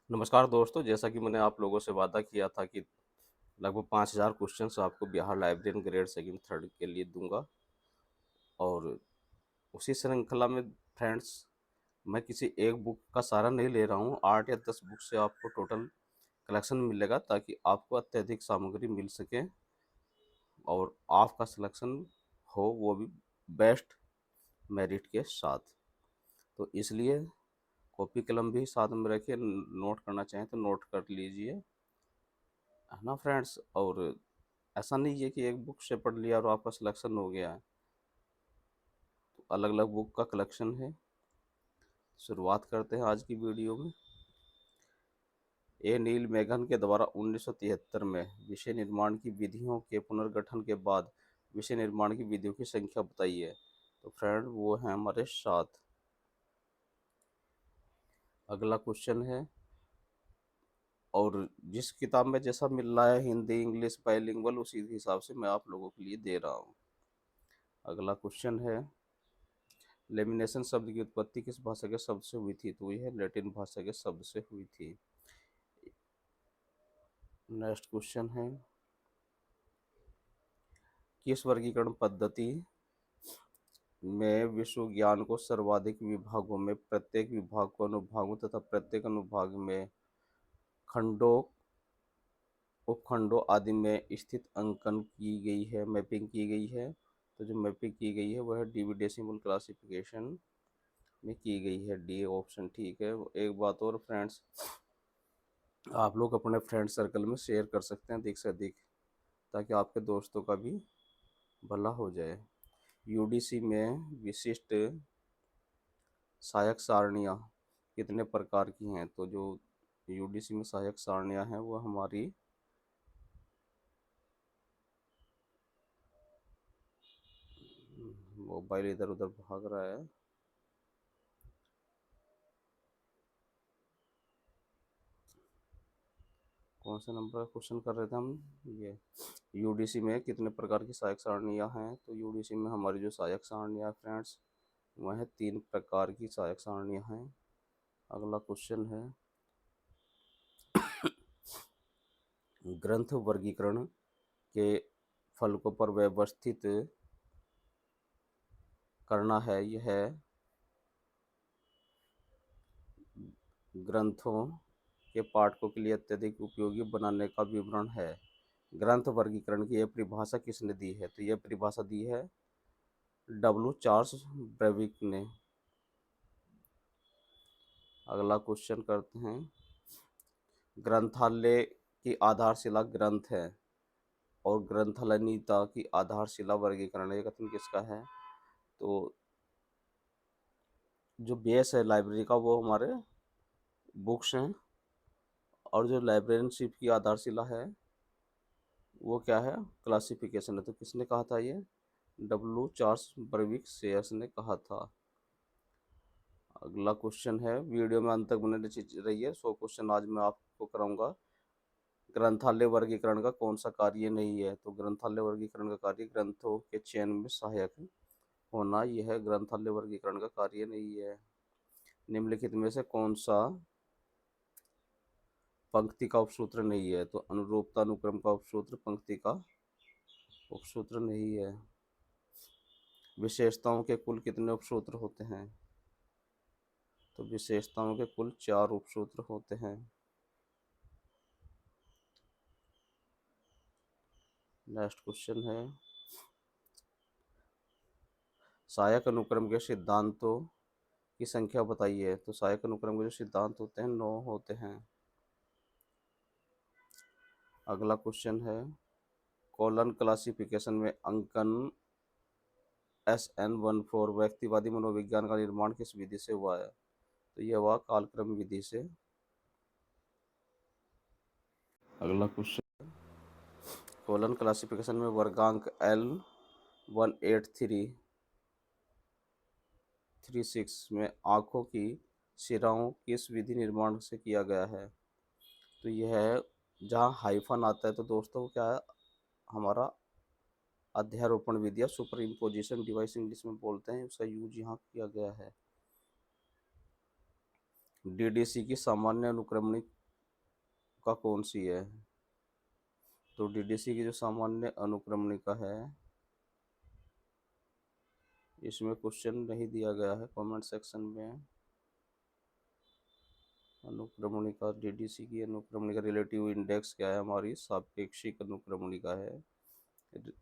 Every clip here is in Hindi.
नमस्कार दोस्तों, जैसा कि मैंने आप लोगों से वादा किया था कि लगभग 5000 क्वेश्चंस आपको Bihar librarian grade second third के लिए दूंगा। और उसी श्रृंखला में फ्रेंड्स, मैं किसी एक बुक का सहारा नहीं ले रहा हूँ। 8 या 10 बुक से आपको टोटल कलेक्शन मिलेगा ताकि आपको अत्यधिक सामग्री मिल सके और आपका सिलेक्शन हो, वो भी बेस्ट मेरिट के साथ। तो इसलिए कॉपी कलम भी साथ में रखिए, नोट करना चाहें तो नोट कर लीजिए, है ना फ्रेंड्स। और ऐसा नहीं है कि एक बुक से पढ़ लिया और आपका सिलेक्शन हो गया है। तो अलग अलग बुक का कलेक्शन है। शुरुआत करते हैं आज की वीडियो में। ए नील मैगन के द्वारा 1973 में विषय निर्माण की विधियों के पुनर्गठन के बाद विषय निर्माण की विधियों की संख्या बताइए। तो फ्रेंड वो है हमारे 7। अगला क्वेश्चन है, और जिस किताब में जैसा मिल रहा है हिंदी इंग्लिश बाइलिंगुअल, उसी हिसाब से मैं आप लोगों के लिए दे रहा हूँ। अगला क्वेश्चन है, लेमिनेशन शब्द की उत्पत्ति किस भाषा के शब्द से हुई थी। तो यह लैटिन भाषा के शब्द से हुई थी। नेक्स्ट क्वेश्चन है, किस वर्गीकरण पद्धति में विश्व ज्ञान को सर्वाधिक विभागों में, प्रत्येक विभाग को अनुभागों तथा प्रत्येक अनुभाग में खंडों उपखंडों आदि में स्थित अंकन की गई है, मैपिंग की गई है। तो जो मैपिंग की गई है वह डीवी डेसिमल क्लासिफिकेशन में की गई है। डी ऑप्शन ठीक है। एक बात और फ्रेंड्स, आप लोग अपने फ्रेंड सर्कल में शेयर कर सकते हैं अधिक से अधिक, ताकि आपके दोस्तों का भी भला हो जाए। यूडीसी में विशिष्ट सहायक सारणियाँ कितने प्रकार की हैं। तो जो यूडीसी में सहायक सारणियाँ हैं वो हमारी मोबाइल इधर उधर भाग रहा है। कौन से नंबर का क्वेश्चन कर रहे थे हम। ये यूडीसी में कितने प्रकार की सहायक सारणियाँ हैं। तो यूडीसी में हमारी जो सहायक सारणियाँ फ्रेंड्स, वह 3 प्रकार की सहायक सारणियाँ हैं। अगला क्वेश्चन है, ग्रंथ वर्गीकरण के फलकों पर व्यवस्थित करना है। यह ग्रंथों के पाठकों के लिए अत्यधिक उपयोगी बनाने का विवरण है। ग्रंथ वर्गीकरण की यह परिभाषा किसने दी है। तो यह परिभाषा दी है डब्ल्यू चार्ल्स ब्रेविक ने। अगला क्वेश्चन करते हैं, ग्रंथालय की आधारशिला ग्रंथ है और ग्रंथालयनीयता की आधारशिला वर्गीकरण, ये कथन किसका है। तो जो बेस है लाइब्रेरी का वो हमारे बुक्स हैं, और जो लाइब्रेरियनशिप की आधारशिला है वो क्या है, क्लासिफिकेशन है। तो किसने कहा था ये, डब्ल्यू चार्ल्स ब्रेविक सेयर्स ने कहा था। अगला क्वेश्चन है, वीडियो में अंत तक बने रहिए। 100 क्वेश्चन आज मैं आपको कराऊंगा। ग्रंथालय वर्गीकरण का कौन सा कार्य नहीं है। तो ग्रंथालय वर्गीकरण का कार्य ग्रंथों के चयन में सहायक होना, यह ग्रंथालय वर्गीकरण का कार्य नहीं है। निम्नलिखित में से कौन सा पंक्ति का उपसूत्र नहीं है। तो अनुरूपता अनुक्रम का उपसूत्र पंक्ति का उपसूत्र नहीं है। विशेषताओं के कुल कितने उपसूत्र होते हैं। तो विशेषताओं के कुल 4 उपसूत्र होते हैं। नेक्स्ट क्वेश्चन है, सहायक अनुक्रम के सिद्धांतों की संख्या बताइए। तो सहायक अनुक्रम के जो सिद्धांत होते हैं 9 होते हैं। अगला क्वेश्चन है, कॉलन क्लासिफिकेशन में अंकन SN14 व्यक्तिवादी मनोविज्ञान का निर्माण किस विधि से हुआ है। तो यह हुआ कालक्रम विधि से। अगला क्वेश्चन, कॉलन क्लासिफिकेशन में वर्गांक L18336 में आँखों की शिराओं किस विधि निर्माण से किया गया है। तो यह जहाँ हाइफन आता है तो दोस्तों क्या है, हमारा अध्यारोपण विधि या सुपर इम्पोजिशन डिवाइस इंग्लिश में बोलते हैं, उसका यूज यहाँ किया गया है। डीडीसी की सामान्य अनुक्रमणिक तुक्का कौन सी है? तो डीडीसी की जो सामान्य अनुक्रमणिका है, इसमें क्वेश्चन नहीं दिया गया है कमेंट सेक्शन में। अनुक्रमणिका, डीडीसी की अनुक्रमणिका रिलेटिव इंडेक्स क्या है? हमारी सापेक्षिक अनुक्रमणिका है,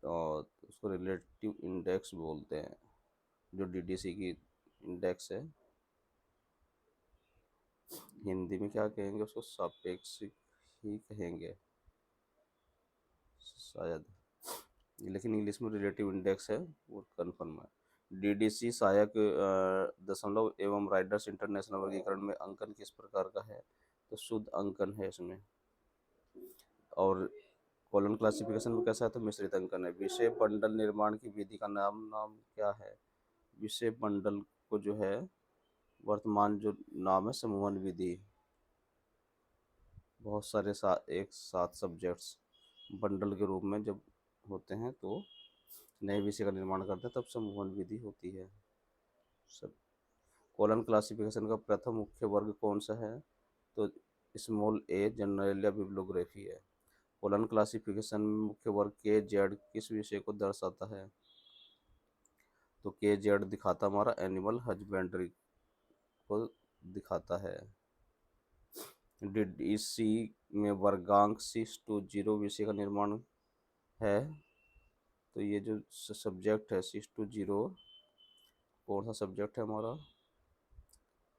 और उसको रिलेटिव इंडेक्स बोलते हैं। जो डीडीसी की इंडेक्स है, हिंदी में क्या कहेंगे उसको? सापेक्षिक ही कहेंगे शायद, लेकिन इंग्लिश में रिलेटिव इंडेक्स है, वो कन्फर्म है। डीडीसी सहायक दशमलव एवं राइडर्स इंटरनेशनल वर्गीकरण में अंकन किस प्रकार का है? तो शुद्ध अंकन है इसमें। और कॉलम क्लासिफिकेशन में कैसा है? तो मिश्रित अंकन है। विषय बंडल निर्माण की विधि का नाम क्या है? विषय बंडल को जो है, वर्तमान जो नाम है समूहन विधि। बहुत सारे एक साथ सब्जेक्ट्स बंडल के रूप में जब होते हैं तो नए विषय का निर्माण करते हैं, तब समूहन विधि होती है। सब कॉलम क्लासिफिकेशन का प्रथम मुख्य वर्ग कौन सा है? तो स्मॉल ए जनरल बिब्लियोग्राफी है। कॉलम क्लासिफिकेशन में मुख्य वर्ग के जेड किस विषय को दर्शाता है? तो के जेड दिखाता हमारा एनिमल हस्बेंड्री को दिखाता है। डीडीसी में वर्गांक 620 विषय का निर्माण है। तो ये जो सब्जेक्ट है 620, कौन सा सब्जेक्ट है हमारा?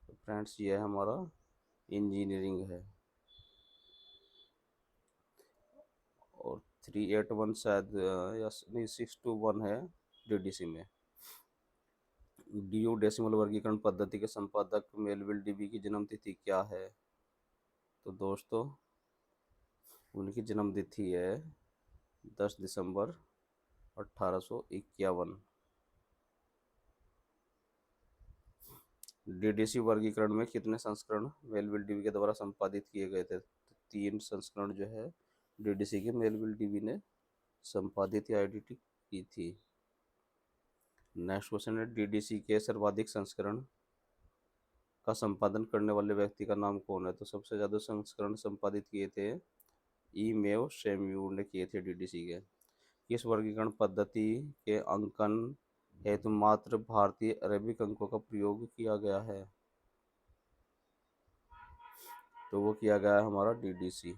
तो फ्रेंड्स ये है हमारा इंजीनियरिंग है। और 381 शायद या नहीं 621 है डीडीसी में। डी डेसिमल वर्गीकरण पद्धति के संपादक मेलविल डीबी की जन्म तिथि क्या है? तो दोस्तों उनकी जन्म तिथि है 10 दिसंबर 1851। डीडीसी वर्गीकरण में कितने संस्करण मेलविल डीबी के द्वारा संपादित किए गए थे? तो 3 संस्करण जो है डीडीसी के मेलविल डीबी ने संपादित या एडिट की थी। नेक्स्ट क्वेश्चन है, डीडीसी के सर्वाधिक संस्करण का संपादन करने वाले व्यक्ति का नाम कौन है? तो सबसे ज़्यादा संस्करण संपादित किए थे ईमेव शेम्यूर ने किए थे डीडीसी के। किस वर्गीकरण पद्धति के अंकन हेतु मात्र भारतीय अरेबिक अंकों का प्रयोग किया गया है? तो वो किया गया है हमारा DDC,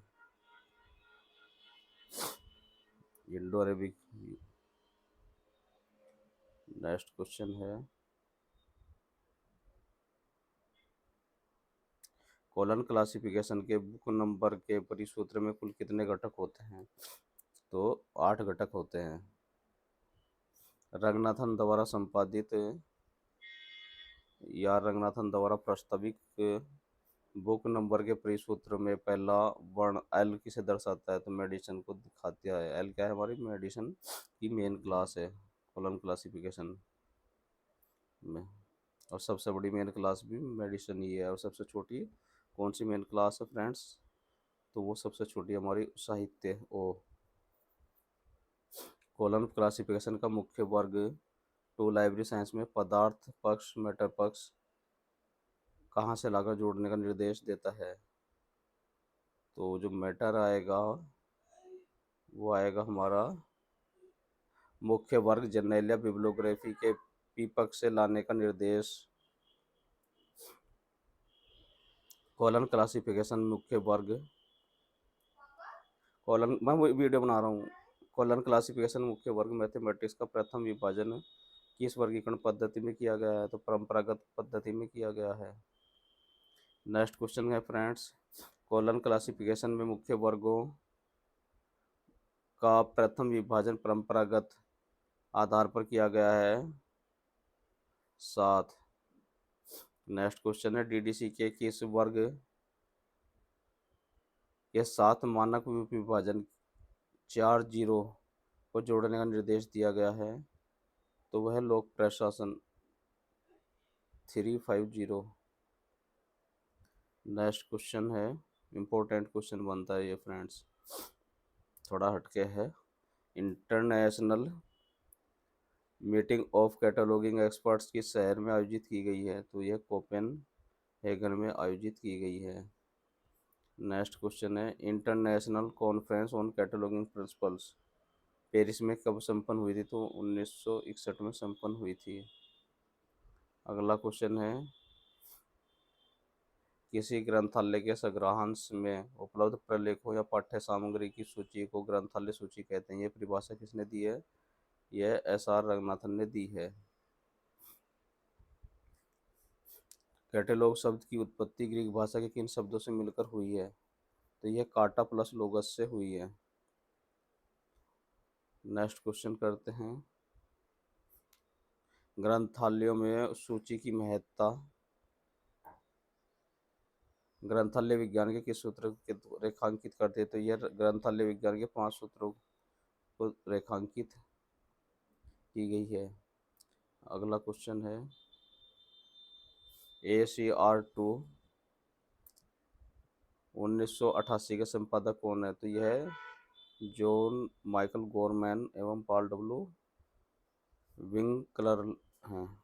Indo Arabic. Next question है, कॉलन क्लासिफिकेशन के बुक नंबर के परिसूत्र में कुल कितने घटक होते हैं? तो 8 घटक होते हैं। रंगनाथन द्वारा संपादित या रंगनाथन द्वारा प्रस्तावित बुक नंबर के परिसूत्र में पहला वर्ण एल किसे दर्शाता है? तो मेडिसिन को दिखाता है। एल क्या है? हमारी मेडिसिन की मेन क्लास है कॉलम क्लासिफिकेशन में। और सबसे बड़ी मेन क्लास भी मेडिसिन ही है। और सबसे छोटी कौन सी मेन क्लास है फ्रेंड्स? तो वो सबसे छोटी हमारी साहित्य ओ। कॉलम क्लासिफिकेशन का मुख्य वर्ग टू लाइब्रेरी साइंस में पदार्थ पक्ष मैटर पक्ष कहाँ से लाकर जोड़ने का निर्देश देता है? तो जो मैटर आएगा वो आएगा हमारा मुख्य वर्ग जर्नैलिया बिब्लियोग्राफी के पी पक्ष से लाने का निर्देश। कॉलम क्लासिफिकेशन मुख्य वर्ग, कॉलम मैं वीडियो बना रहा हूँ। कॉलम क्लासिफिकेशन मुख्य वर्ग मैथमेटिक्स का प्रथम विभाजन किस वर्गीकरण पद्धति में किया गया है? तो परंपरागत पद्धति में किया गया है। नेक्स्ट क्वेश्चन है फ्रेंड्स, कॉलम क्लासिफिकेशन में मुख्य वर्गों का प्रथम विभाजन परंपरागत आधार पर किया गया है 7। नेक्स्ट क्वेश्चन है, डीडीसी के किस वर्ग के साथ मानक विभाजन 4 जीरो को जोड़ने का निर्देश दिया गया है? तो वह लोक प्रशासन 350। नेक्स्ट क्वेश्चन है, इम्पोर्टेंट क्वेश्चन बनता है ये फ्रेंड्स, थोड़ा हटके है। International meeting of cataloguing experts किस शहर में आयोजित की गई है? तो यह कोपेनहेगन में आयोजित की गई है। नेक्स्ट क्वेश्चन है international conference on cataloguing principles Paris में कब संपन्न हुई थी? तो 1961 में संपन्न हुई थी। अगला क्वेश्चन है किसी ग्रंथालय के संग्रहांश में उपलब्ध प्रलेखों या पाठ्य सामग्री की सूची को ग्रंथालय सूची कहते हैं। ये परिभाषा किसने दी है? यह एस.आर. रंगनाथन ने दी है। कैटेलॉग शब्द की उत्पत्ति ग्रीक भाषा के किन शब्दों से मिलकर हुई है? तो यह काटा प्लस लोगस से हुई है। नेक्स्ट क्वेश्चन करते हैं ग्रंथालयों में सूची की महत्ता ग्रंथालय विज्ञान के किस सूत्र के रेखांकित करते हैं? तो यह ग्रंथालय विज्ञान के 5 सूत्रों को रेखांकित की गई है। अगला क्वेश्चन है ACR2 1988 के संपादक कौन है? तो यह जॉन माइकल गोरमैन एवं पॉल डब्ल्यू विंकलर हैं।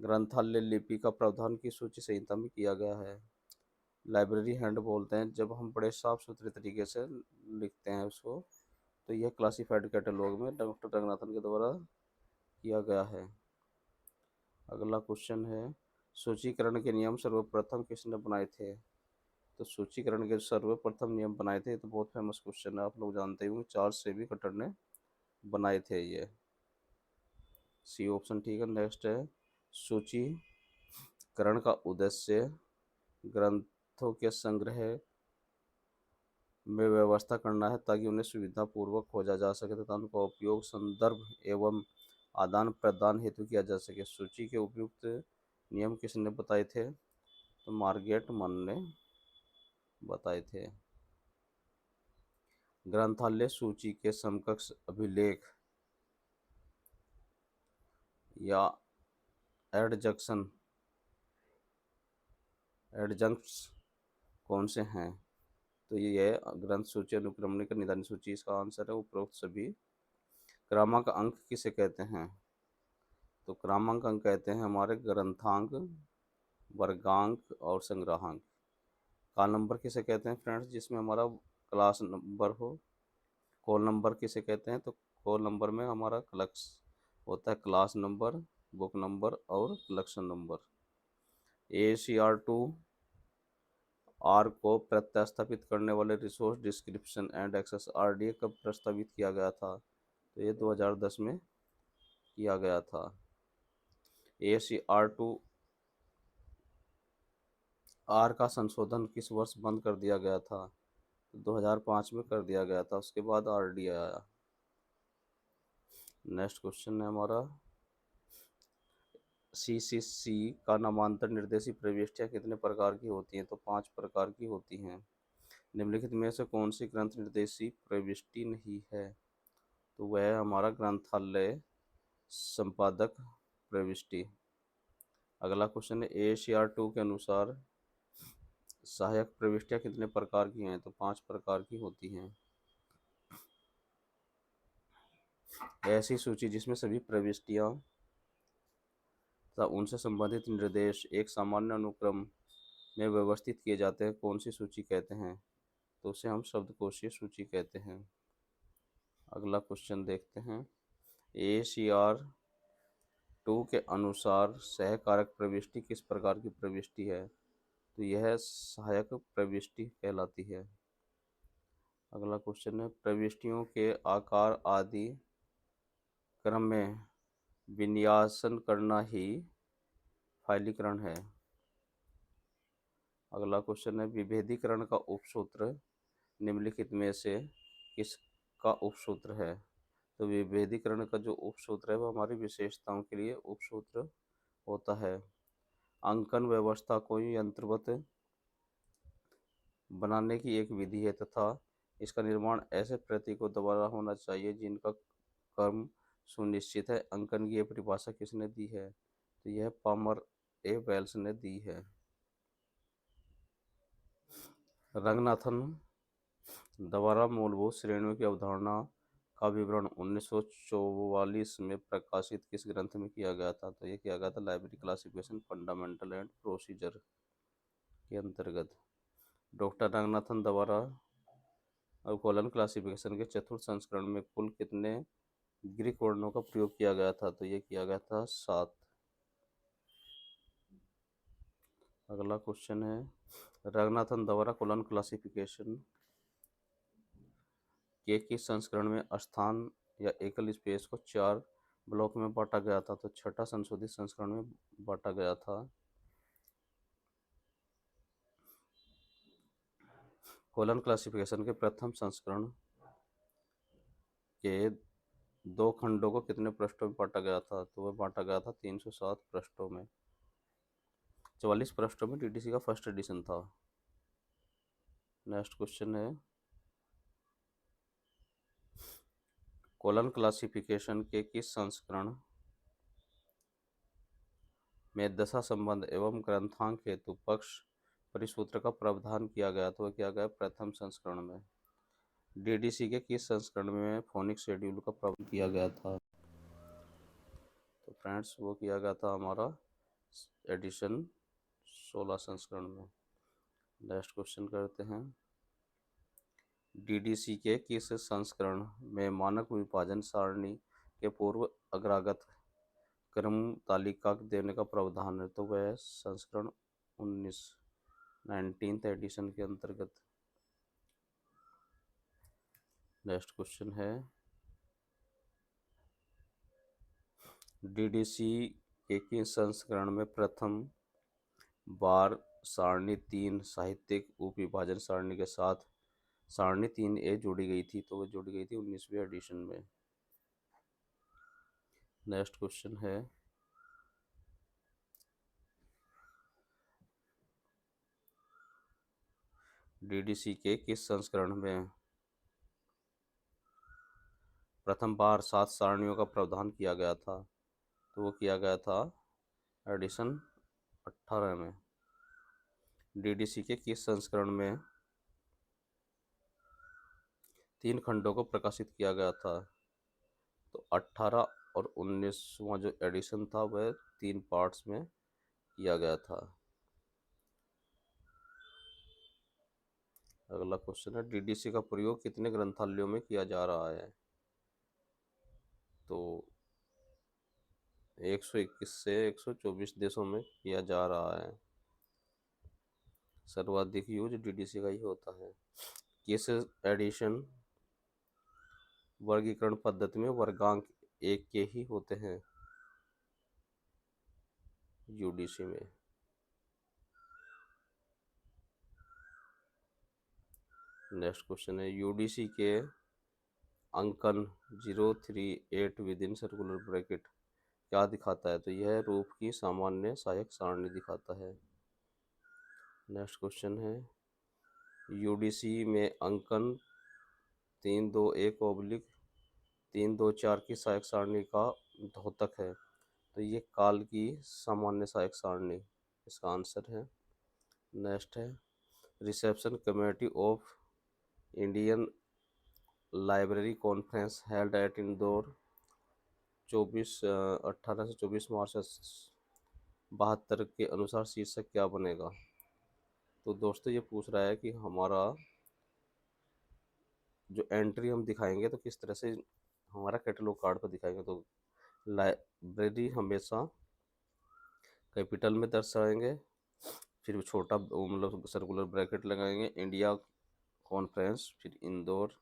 ग्रंथालय लिपि का प्रावधान की सूची संहिता में किया गया है। लाइब्रेरी हैंड बोलते हैं जब हम बड़े साफ सुथरे तरीके से लिखते हैं उसको। तो यह क्लासिफाइड कैटलॉग में डॉक्टर रंगनाथन के द्वारा किया गया है। अगला क्वेश्चन है सूचीकरण के नियम सर्वप्रथम किसने बनाए थे? तो सूचीकरण के सर्वप्रथम नियम बनाए थे, तो बहुत फेमस क्वेश्चन है, आप लोग जानते होंगे, चार्ल्स सेबी कटर ने बनाए थे ये। सी ऑप्शन ठीक है। नेक्स्ट है सूचीकरण का उद्देश्य ग्रंथों के संग्रह में व्यवस्था करना है ताकि उन्हें सुविधापूर्वक खोजा जा सके तथा उनका उपयोग संदर्भ एवं आदान प्रदान हेतु किया जा सके। सूची के उपयुक्त नियम किसने बताए थे? तो मार्गरेट मन ने बताए थे। ग्रंथालय सूची के समकक्ष अभिलेख या एडजंक्ट्स कौन से हैं? तो ये ग्रंथ सूची अनुक्रमणिक निदान सूची इसका आंसर है उपरोक्त सभी। क्रमांक अंक किसे कहते हैं? तो क्रमांक अंक कहते हैं हमारे ग्रंथांक, वर्गांक और संग्रहांक। कॉल नंबर किसे कहते हैं फ्रेंड्स? जिसमें हमारा क्लास नंबर हो। कॉल नंबर किसे कहते हैं? तो कॉल नंबर में हमारा क्लक्स होता है, क्लास नंबर, बुक नंबर और कलेक्शन नंबर। ACR2 आर को प्रत्यास्थापित करने वाले resource description and access RDA कब प्रस्तावित किया गया था? तो ये 2010 में किया गया था। ACR2 आर का संशोधन किस वर्ष बंद कर दिया गया था? तो 2005 में कर दिया गया था, उसके बाद RDA आया। नेक्स्ट क्वेश्चन है हमारा CCC का नामांतर निर्देशी प्रविष्टियाँ कितने प्रकार की होती हैं? तो 5 प्रकार की होती हैं। निम्नलिखित में से कौन सी ग्रंथ निर्देशी प्रविष्टि नहीं है? तो वह हमारा ग्रंथालय संपादक प्रविष्टि। अगला क्वेश्चन है ACR2 के अनुसार सहायक प्रविष्टियाँ कितने प्रकार की हैं? तो 5 प्रकार की होती हैं। ऐसी सूची जिसमें सभी प्रविष्टियाँ तथा उनसे संबंधित निर्देश एक सामान्य अनुक्रम में व्यवस्थित किए जाते हैं, कौन सी सूची कहते हैं? तो उसे हम शब्दकोशीय सूची कहते हैं। अगला क्वेश्चन देखते हैं ACR2 के अनुसार सहकारक प्रविष्टि किस प्रकार की प्रविष्टि है? तो यह सहायक प्रविष्टि कहलाती है। अगला क्वेश्चन है प्रविष्टियों के आकार आदि क्रम में विन्यासन करना ही फाइलीकरण है। अगला क्वेश्चन है विभेदीकरण का उपसूत्र निम्नलिखित में से किसका उपसूत्र है? तो विभेदीकरण का जो उपसूत्र है वो हमारी विशेषताओं के लिए उपसूत्र होता है। अंकन व्यवस्था को यंत्रवत बनाने की एक विधि है तथा इसका निर्माण ऐसे प्रतीकों द्वारा होना चाहिए जिनका क्रम सुनिश्चित है। अंकन की यह परिभाषा किसने दी है? तो यह पामर ए वेल्स ने दी है। रंगनाथन द्वारा मूलभूत श्रेणियों की अवधारणा का विवरण 1944 में प्रकाशित किस ग्रंथ में किया गया था? तो ये किया गया था library classification fundamental and procedure के अंतर्गत। डॉक्टर रंगनाथन द्वारा कोलन क्लासिफिकेशन के चतुर्थ संस्करण में कुल कितने ग्रीक वर्णों का प्रयोग किया गया था? तो ये किया गया था 7। अगला क्वेश्चन है, रंगनाथन द्वारा कोलन क्लासिफिकेशन के किस संस्करण में स्थान या एकल स्पेस को 4 ब्लॉक में बांटा गया था? तो छठा संशोधित संस्करण में बांटा गया था। कोलन क्लासिफिकेशन के प्रथम संस्करण के 2 खंडों को कितने पृष्ठों में बांटा गया था? तो वह बांटा गया था 307 पृष्ठों में। 44 पृष्ठों में डीडीसी का फर्स्ट एडिशन था। नेक्स्ट क्वेश्चन है, कोलन क्लासिफिकेशन के किस संस्करण में दशा संबंध एवं ग्रंथांक हेतु पक्ष परिसूत्र का प्रावधान किया गया? तो किया गया प्रथम संस्करण में। डीडीसी के किस संस्करण में फोनिक शेड्यूल का प्रावधान किया गया था? तो फ्रेंड्स वो किया गया था हमारा एडिशन 16 संस्करण में। नेक्स्ट क्वेश्चन करते हैं, डीडीसी के किस संस्करण में मानक विभाजन सारणी के पूर्व अग्रगत क्रम तालिका देने का प्रावधान है? तो वह संस्करण 19th एडिशन के अंतर्गत। नेक्स्ट क्वेश्चन है, डीडीसी के किस संस्करण में प्रथम बार सारणी 3 साहित्यिक उप विभाजन सारणी के साथ सारणी 3A जोड़ी गई थी? तो वह जोड़ी गई थी 19वें एडिशन में। नेक्स्ट क्वेश्चन है, डीडीसी के किस संस्करण में प्रथम बार 7 सारणियों का प्रावधान किया गया था? तो वो किया गया था एडिशन 18 में। डीडीसी के किस संस्करण में 3 खंडों को प्रकाशित किया गया था? तो 18 और 19वां जो एडिशन था वह 3 पार्ट्स में किया गया था। अगला क्वेश्चन है, डीडीसी का प्रयोग कितने ग्रंथालयों में किया जा रहा है? तो 121 से 124 देशों में किया जा रहा है। सर्वाधिक यूज डीडीसी का ही होता है। किस एडिशन वर्गीकरण पद्धति में वर्गांक 1 के ही होते हैं? यूडीसी में। नेक्स्ट क्वेश्चन है, यूडीसी के अंकन 038 विद इन सर्कुलर ब्रैकेट क्या दिखाता है? तो यह रूप की सामान्य सहायक सारणी दिखाता है। नेक्स्ट क्वेश्चन है, यूडीसी में अंकन 321/324 की सहायक सारणी का द्योतक है? तो ये काल की सामान्य सहायक सारणी इसका आंसर है। नेक्स्ट है, reception committee of Indian library conference held at Indore 18 से 24 मार्च 72 के अनुसार शीर्षक क्या बनेगा? तो दोस्तों ये पूछ रहा है कि हमारा जो एंट्री हम दिखाएंगे तो किस तरह से हमारा कैटलॉग कार्ड पर दिखाएंगे। तो लाइब्रेरी हमेशा कैपिटल में दर्शाएंगे, फिर छोटा मतलब सर्कुलर ब्रैकेट लगाएंगे, इंडिया कॉन्फ्रेंस, फिर इंदौर,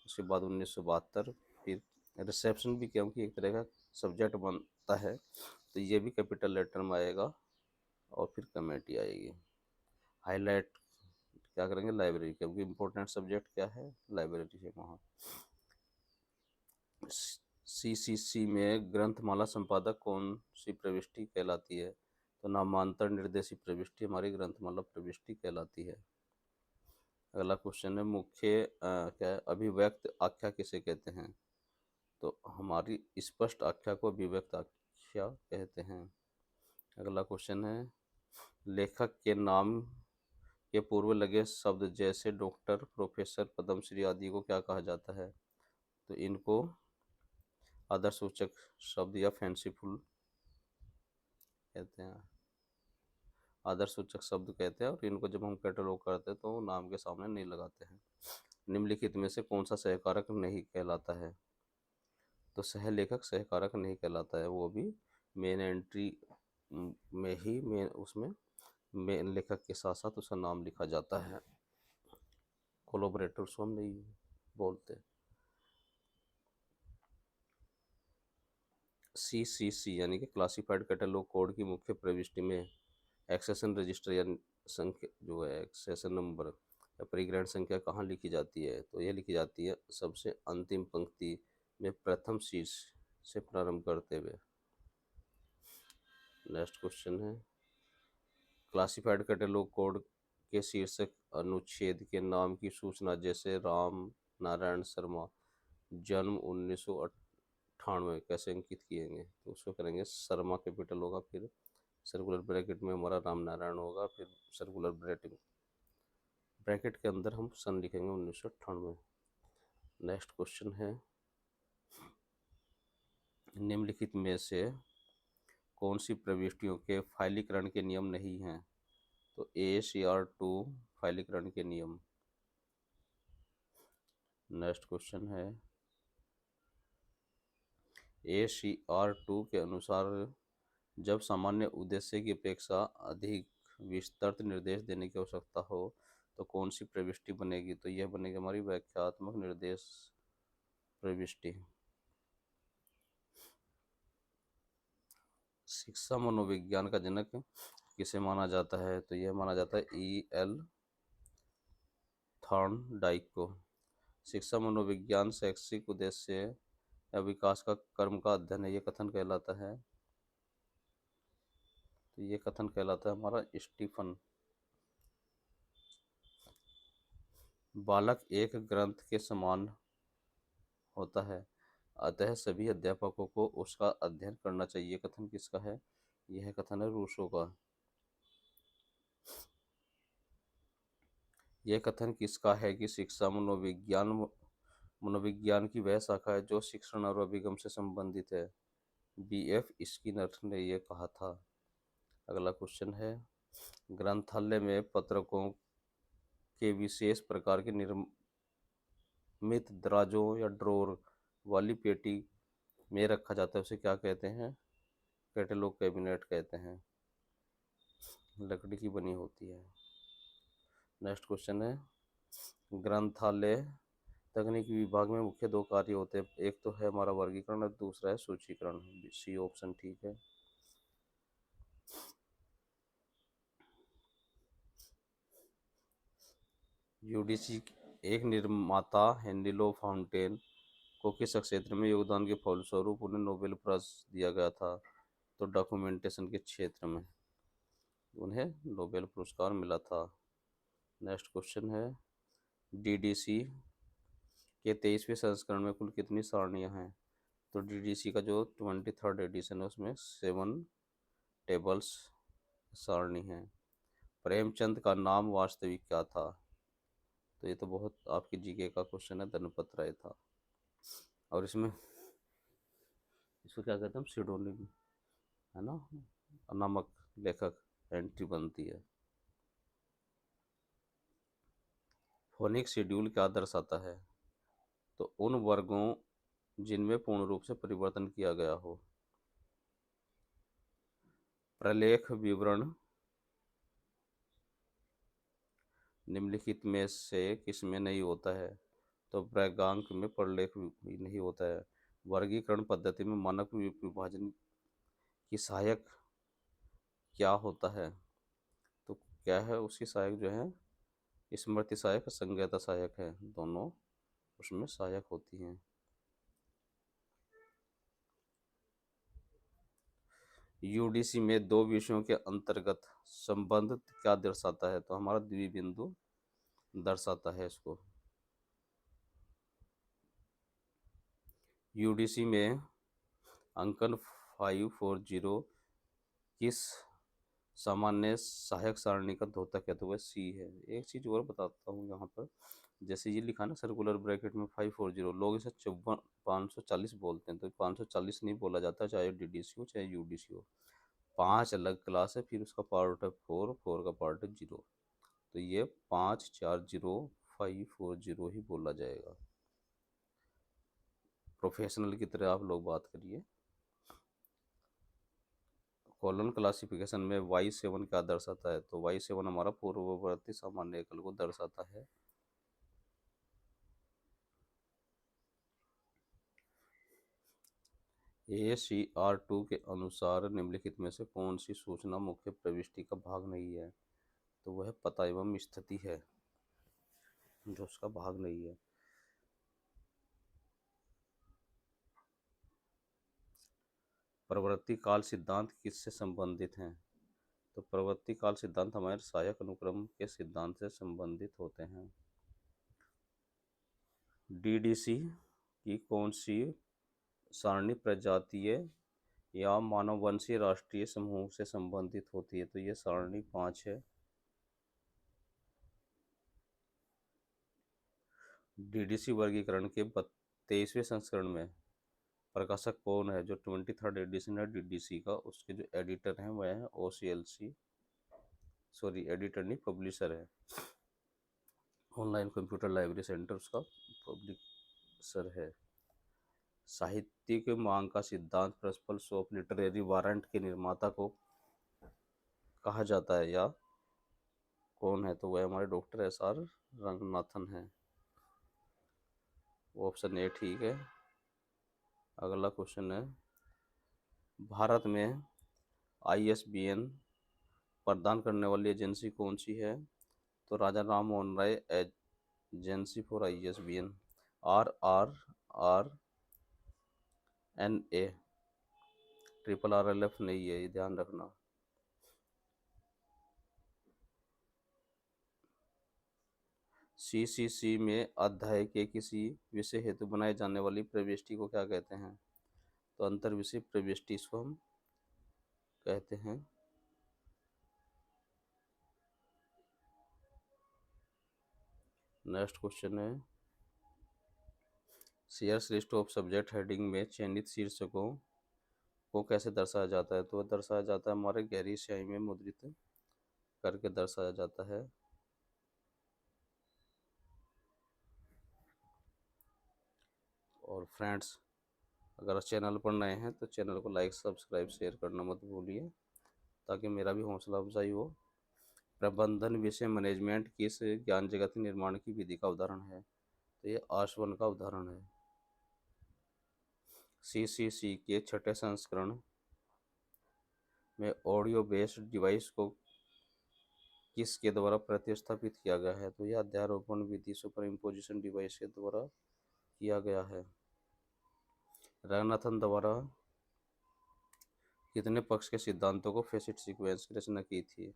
उसके बाद 1972, फिर रिसेप्शन भी क्योंकि एक तरह का सब्जेक्ट बनता है तो ये भी कैपिटल लेटर में आएगा, और फिर कमेटी आएगी। हाईलाइट क्या करेंगे? लाइब्रेरी, क्योंकि इम्पोर्टेंट सब्जेक्ट क्या है? लाइब्रेरी है वहाँ। सीसीसी में ग्रंथमाला संपादक कौन सी प्रविष्टि कहलाती है? तो नामांतर निर्देशित प्रविष्टि हमारी ग्रंथमाला प्रविष्टि कहलाती है। अगला क्वेश्चन है, मुख्य क्या है, अभिव्यक्त आख्या किसे कहते हैं? तो हमारी स्पष्ट आख्या को अभिव्यक्त आख्या कहते हैं। अगला क्वेश्चन है, लेखक के नाम के पूर्व लगे शब्द जैसे डॉक्टर, प्रोफेसर, पद्मश्री आदि को क्या कहा जाता है? तो इनको आदर्शसूचक शब्द या फैंसीफुल कहते हैं। आदर्शसूचक शब्द कहते हैं, और इनको जब हम कैटलॉग करते हैं तो नाम के सामने नहीं लगाते हैं। निम्नलिखित में से कौन सा सहकारक नहीं कहलाता है? तो सहलेखक सहकारक नहीं कहलाता है, वो भी मेन एंट्री में ही मेन उसमें मेन लेखक के साथ साथ उसका नाम लिखा जाता है। कोलैबोरेटर्स को हम नहीं बोलते। CCC यानी कि क्लासिफाइड कैटलॉग कोड की मुख्य प्रविष्टि में एक्सेशन रजिस्टर या संख्या जो है एक्सेशन नंबर या परिग्रहण संख्या कहाँ लिखी जाती है? तो यह लिखी जाती है सबसे अंतिम पंक्ति में प्रथम शीर्ष से प्रारंभ करते हुए। नेक्स्ट क्वेश्चन है, क्लासिफाइड कैटलॉग कोड के शीर्षक अनुच्छेद के नाम की सूचना जैसे राम नारायण शर्मा जन्म 1998 कैसे अंकित किएंगे? तो उसको करेंगे शर्मा कैपिटल होगा, फिर सर्कुलर ब्रैकेट में हमारा राम नारायण होगा, फिर सर्कुलर ब्रैकेट के अंदर हम सन लिखेंगे 1998। नेक्स्ट क्वेश्चन है, निम्नलिखित में से कौन सी प्रविष्टियों के फाइलीकरण के नियम नहीं हैं? तो ACR2 फाइलीकरण के नियम। नेक्स्ट क्वेश्चन है, ACR2 के अनुसार जब सामान्य उद्देश्य की अपेक्षा अधिक विस्तृत निर्देश देने की आवश्यकता हो तो कौन सी प्रविष्टि बनेगी? तो यह बनेगी हमारी व्याख्यात्मक निर्देश प्रविष्टि। शिक्षा मनोविज्ञान का जनक किसे माना जाता है? तो यह माना जाता है EL थॉर्नडाइक को। शिक्षा मनोविज्ञान शैक्षिक उद्देश्य या विकास का क्रम का अध्ययन है, ये कथन कहलाता है। तो ये कथन कहलाता है हमारा स्टीफन। बालक एक ग्रंथ के समान होता है, अतः सभी अध्यापकों को उसका अध्ययन करना चाहिए, कथन किसका है? यह कथन है रूसो का। यह कथन किसका है कि शिक्षा मनोविज्ञान की वह शाखा है जो शिक्षण और अभिगम से संबंधित है। BF स्किनर ने यह कहा था। अगला क्वेश्चन है, ग्रंथालय में पत्रकों के विशेष प्रकार के निर्मित दराजों या ड्रॉर वाली पेटी में रखा जाता है, उसे क्या कहते हैं? कैटलॉग कैबिनेट कहते हैं, लकड़ी की बनी होती है। नेक्स्ट क्वेश्चन है, ग्रंथालय तकनीकी विभाग में मुख्य दो कार्य होते हैं, एक तो है हमारा वर्गीकरण और दूसरा है सूचीकरण। C ऑप्शन ठीक है। UDC एक निर्माता हेनरी फाउंटेन को किस क्षेत्र में योगदान के फलस्वरूप उन्हें नोबेल प्राइज दिया गया था? तो डॉक्यूमेंटेशन के क्षेत्र में उन्हें नोबेल पुरस्कार मिला था। नेक्स्ट क्वेश्चन है, DDC के 23वें संस्करण में कुल कितनी सारणियाँ हैं? तो DDC का जो 23rd एडिशन है उसमें 7 टेबल्स सारणी है। प्रेमचंद का नाम वास्तविक क्या था? तो ये तो बहुत आपकी GK का क्वेश्चन है, धनपत राय था। और इसमें इसको क्या कहते हैं हम, सिडोनिम है ना, नामक लेखक एंट्री बनती है। फोनिक शेड्यूल क्या दर्शाता है? तो उन वर्गों जिनमें पूर्ण रूप से परिवर्तन किया गया हो। प्रलेख विवरण निम्नलिखित में से किसमें नहीं होता है? तो प्राज्ञांक में प्रलेख नहीं होता है। वर्गीकरण पद्धति में मानक विभाजन की सहायक क्या होता है? तो क्या है उसकी सहायक जो है, स्मृति सहायक, संज्ञाता सहायक है, दोनों उसमें सहायक होती हैं। UDC में दो विषयों के अंतर्गत संबंध क्या दर्शाता है? तो हमारा द्विबिंदु दर्शाता है इसको। UDC में अंकन 540 किस सामान्य सहायक सारणी का द्योतक है? तो वह C है। एक चीज और बताता हूँ यहाँ पर, जैसे ये लिखा ना सर्कुलर ब्रैकेट में 540, लोग इसे 540 बोलते हैं, तो 540 नहीं बोला जाता, चाहे DDC हो चाहे UDC हो। 5 अलग क्लास है, फिर उसका पार्ट है 4, 4 का पार्ट है 0, तो ये 540540 ही बोला जाएगा। प्रोफेशनल की तरह आप लोग बात करिए। कॉलन क्लासिफिकेशन में Y7 क्या दर्शाता है, तो Y7 हमारा पूर्ववर्ती सामान्य एकल को दर्शाता है। ACR2 के अनुसार निम्नलिखित में से कौन सी सूचना मुख्य प्रविष्टि का भाग नहीं है, तो वह पता एवं स्थिति है जो उसका भाग नहीं है। प्रवृत्ति काल सिद्धांत किससे संबंधित हैं, तो प्रवृत्ति काल सिद्धांत हमारे सहायक अनुक्रम के सिद्धांत से संबंधित होते हैं। DDC की कौन सी सारणी प्रजातीय या मानववंशीय राष्ट्रीय समूह से संबंधित होती है, तो ये सारणी 5 है। DDC वर्गीकरण के 23वें संस्करण में प्रकाशक कौन है, जो 23rd एडिशन है DDC का, उसके जो एडिटर हैं वह है OCLC, सॉरी एडिटर नहीं पब्लिशर है, ऑनलाइन कंप्यूटर लाइब्रेरी सेंटर उसका पब्लिशर है। साहित्यिक मांग का सिद्धांत प्रिंसिपल्स ऑफ लिटरेरी वारंट के निर्माता को कहा जाता है या कौन है, तो वह हमारे डॉक्टर SR रंगनाथन है। ऑप्शन ए ठीक है। अगला क्वेश्चन है, भारत में ISBN प्रदान करने वाली एजेंसी कौन सी है, तो Raja Ram Mohan Roy agency for ISBN। RRRNA, RRRLF नहीं है, ये ध्यान रखना। CCC में अध्याय के किसी विषय हेतु बनाए जाने वाली प्रविष्टि को क्या कहते हैं, तो अंतर विषय प्रविष्टि इसको हम कहते हैं। नेक्स्ट क्वेश्चन है, shares list of subject heading में चयनित शीर्षकों को कैसे दर्शाया जाता है, तो वह दर्शाया जाता है हमारे गहरी स्याही में मुद्रित करके दर्शाया जाता है। और फ्रेंड्स, अगर चैनल पर नए हैं तो चैनल को लाइक सब्सक्राइब शेयर करना मत भूलिए, ताकि मेरा भी हौसला अफजाई हो। प्रबंधन विषय मैनेजमेंट किस ज्ञान जगत निर्माण की विधि का उदाहरण है, तो ये आशवन का उदाहरण है। CCC के 6ठे संस्करण में ऑडियो बेस्ड डिवाइस को किसके द्वारा प्रतिस्थापित किया गया है, तो यह अध्यारोपण विधि सुपर इम्पोजिशन डिवाइस के द्वारा किया गया है। रंगनाथन द्वारा कितने पक्ष के सिद्धांतों को फेसिट सीक्वेंस की रचना की थी,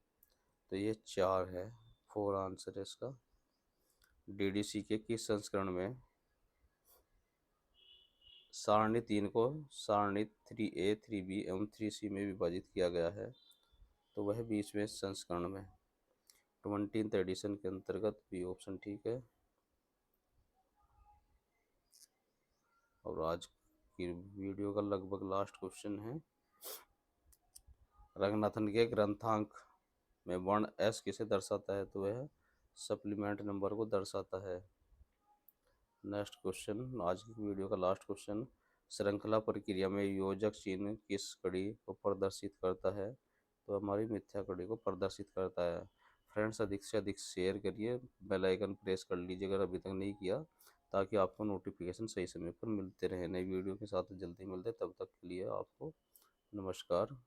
तो ये 4 है, 4 आंसर है इसका। DDC के किस संस्करण में सारणी 3 को सारणी 3A, 3B एवं 3C में विभाजित किया गया है, तो वह 20वें संस्करण में 20th एडिशन के अंतर्गत बी ऑप्शन ठीक है। और आज की वीडियो का लगभग लास्ट क्वेश्चन है, रंगनाथन के ग्रंथांक में वर्ण S किसे दर्शाता है, तो वह सप्लीमेंट नंबर को दर्शाता है। नेक्स्ट क्वेश्चन, आज की वीडियो का लास्ट क्वेश्चन, श्रृंखला प्रक्रिया में योजक चिन्ह किस कड़ी को प्रदर्शित करता है, तो हमारी मिथ्या कड़ी को प्रदर्शित करता है। फ्रेंड्स, अधिक से अधिक शेयर करिए, बेल आइकन प्रेस कर लीजिए अगर अभी तक नहीं किया, ताकि आपको नोटिफिकेशन सही समय पर मिलते रहे। नई वीडियो के साथ जल्दी मिलते, तब तक के लिए आपको नमस्कार।